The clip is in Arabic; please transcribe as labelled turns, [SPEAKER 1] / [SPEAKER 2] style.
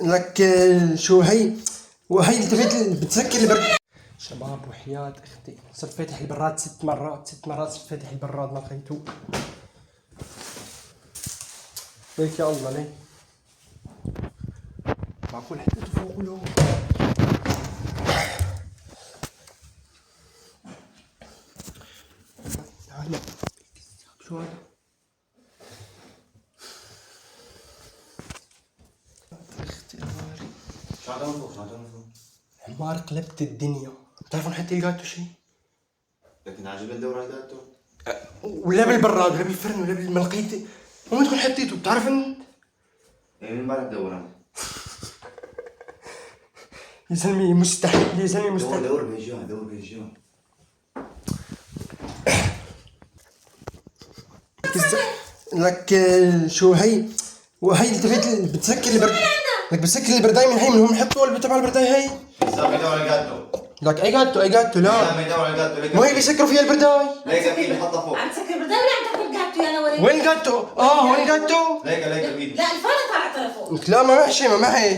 [SPEAKER 1] لك شو هي؟ وهي بتسكر البرد. شباب وحياة اختي صرت فاتح البراد 6 مرات صرت فاتح البراد ما لقيته. ليك يا الله ليه؟ معقول حطيته فوق له؟ تعال شو هذا؟ اختي غالي
[SPEAKER 2] شو عم تعمل فوق؟
[SPEAKER 1] حمار قلبت الدنيا. بتعرفون حتى الجاتو شيء؟
[SPEAKER 2] لكن عجب الدورة على الجاتو؟
[SPEAKER 1] ولا بالبراد ولا بالفرن ولا بالملقيته. وين تكون حطيته بتعرف انت؟
[SPEAKER 2] يعني من بعد دورة؟
[SPEAKER 1] يا زلمي مستحيل يا زلمي مستحيل.
[SPEAKER 2] دور بهجان
[SPEAKER 1] لك شو هي؟ وهي بتسكر البرد. لك بتسكر البرداي من هي من هم يحطوا اللي تبع البرداي هي.
[SPEAKER 2] صار بيدور على الجاتو.
[SPEAKER 1] لك اي جاتو لا.
[SPEAKER 2] ما يدور على الجاتو ليك.
[SPEAKER 1] مو هي بيسكروا فيها البرداي.
[SPEAKER 2] ليك اكيد بحطها فوق.
[SPEAKER 3] عم تسكر البرداي ولا عم تاكل جاتو يا نوري؟
[SPEAKER 1] وين جاتو؟ وين جاتو؟
[SPEAKER 2] ليك اكيد.
[SPEAKER 3] لا الفرن طلعت لفوق.
[SPEAKER 1] لا ما معي شيء ما معي.